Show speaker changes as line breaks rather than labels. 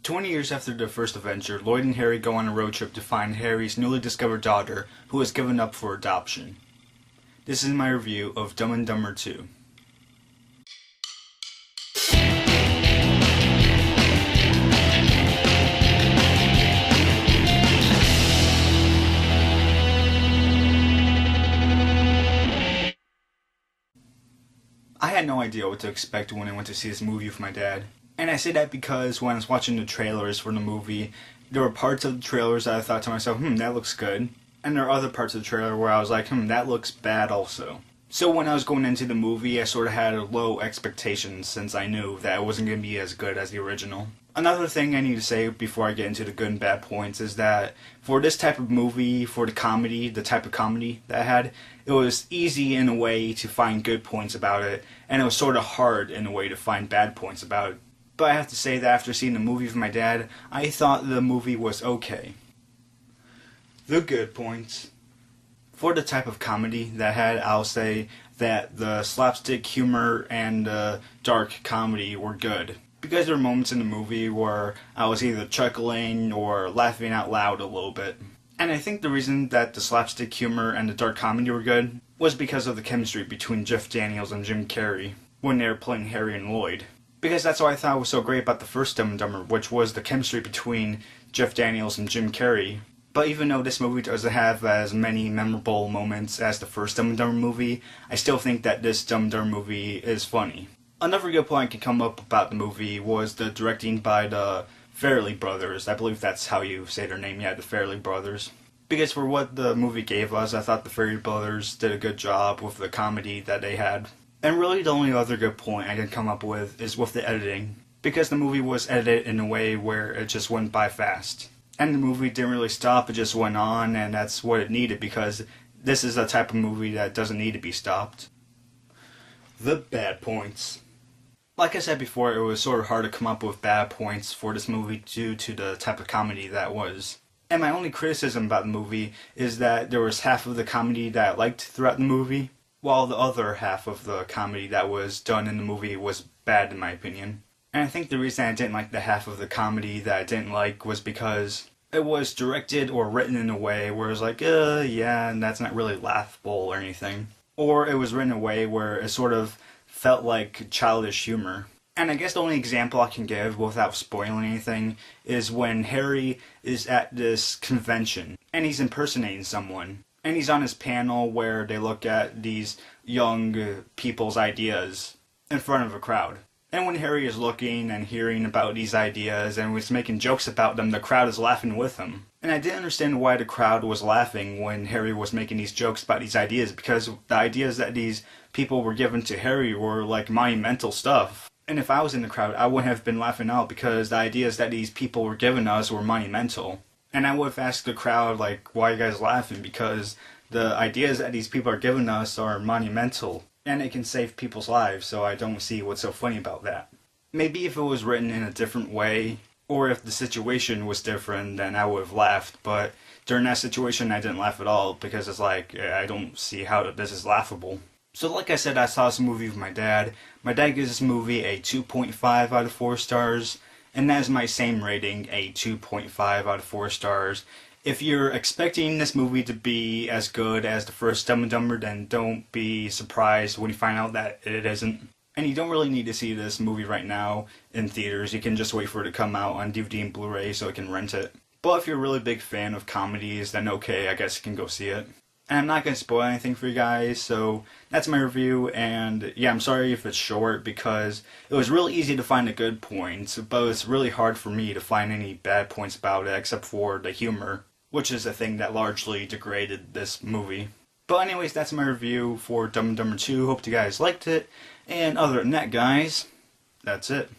20 years after the first adventure, Lloyd and Harry go on a road trip to find Harry's newly discovered daughter, who was given up for adoption. This is my review of Dumb and Dumber 2. I had no idea what to expect when I went to see this movie with my dad. And I say that because when I was watching the trailers for the movie, there were parts of the trailers that I thought to myself, that looks good. And there are other parts of the trailer where I was like, that looks bad also. So when I was going into the movie, I sort of had low expectations since I knew that it wasn't going to be as good as the original. Another thing I need to say before I get into the good and bad points is that for this type of movie, for the comedy, the type of comedy that I had, it was easy in a way to find good points about it, and it was sort of hard in a way to find bad points about it. But I have to say that after seeing the movie with my dad, I thought the movie was okay. The good points. For the type of comedy that I had, I'll say that the slapstick humor and the dark comedy were good. Because there were moments in the movie where I was either chuckling or laughing out loud a little bit. And I think the reason that the slapstick humor and the dark comedy were good was because of the chemistry between Jeff Daniels and Jim Carrey when they were playing Harry and Lloyd. Because that's what I thought was so great about the first Dumb and Dumber, which was the chemistry between Jeff Daniels and Jim Carrey. But even though this movie doesn't have as many memorable moments as the first Dumb and Dumber movie, I still think that this Dumb and Dumber movie is funny. Another good point I could come up about the movie was the directing by the Farrelly brothers. I believe that's how you say their name, the Farrelly brothers. Because for what the movie gave us, I thought the Farrelly brothers did a good job with the comedy that they had. And really the only other good point I can come up with is with the editing. Because the movie was edited in a way where it just went by fast. And the movie didn't really stop, it just went on, and that's what it needed because this is a type of movie that doesn't need to be stopped. The bad points. Like I said before, it was sort of hard to come up with bad points for this movie due to the type of comedy that was. And my only criticism about the movie is that there was half of the comedy that I liked throughout the movie, while the other half of the comedy that was done in the movie was bad in my opinion. And I think the reason I didn't like the half of the comedy that I didn't like was because it was directed or written in a way where it was like, and that's not really laughable or anything. Or it was written in a way where it sort of felt like childish humor. And I guess the only example I can give without spoiling anything is when Harry is at this convention and he's impersonating someone. And he's on his panel where they look at these young people's ideas in front of a crowd. And when Harry is looking and hearing about these ideas and was making jokes about them, the crowd is laughing with him. And I didn't understand why the crowd was laughing when Harry was making these jokes about these ideas, because the ideas that these people were given to Harry were like monumental stuff. And if I was in the crowd, I wouldn't have been laughing out because the ideas that these people were giving us were monumental. And I would have asked the crowd, like, why are you guys laughing? Because the ideas that these people are giving us are monumental. And it can save people's lives, so I don't see what's so funny about that. Maybe if it was written in a different way, or if the situation was different, then I would have laughed. But during that situation, I didn't laugh at all, because it's like, I don't see how this is laughable. So like I said, I saw this movie with my dad. My dad gives this movie a 2.5 out of 4 stars. And that is my same rating, a 2.5 out of 4 stars. If you're expecting this movie to be as good as the first Dumb and Dumber, then don't be surprised when you find out that it isn't. And you don't really need to see this movie right now in theaters. You can just wait for it to come out on DVD and Blu-ray so you can rent it. But if you're a really big fan of comedies, then okay, I guess you can go see it. And I'm not going to spoil anything for you guys, so that's my review, and yeah, I'm sorry if it's short, because it was really easy to find the good points, but it's really hard for me to find any bad points about it, except for the humor, which is the thing that largely degraded this movie. But anyways, that's my review for Dumb and Dumber 2, hope you guys liked it, and other than that, guys, that's it.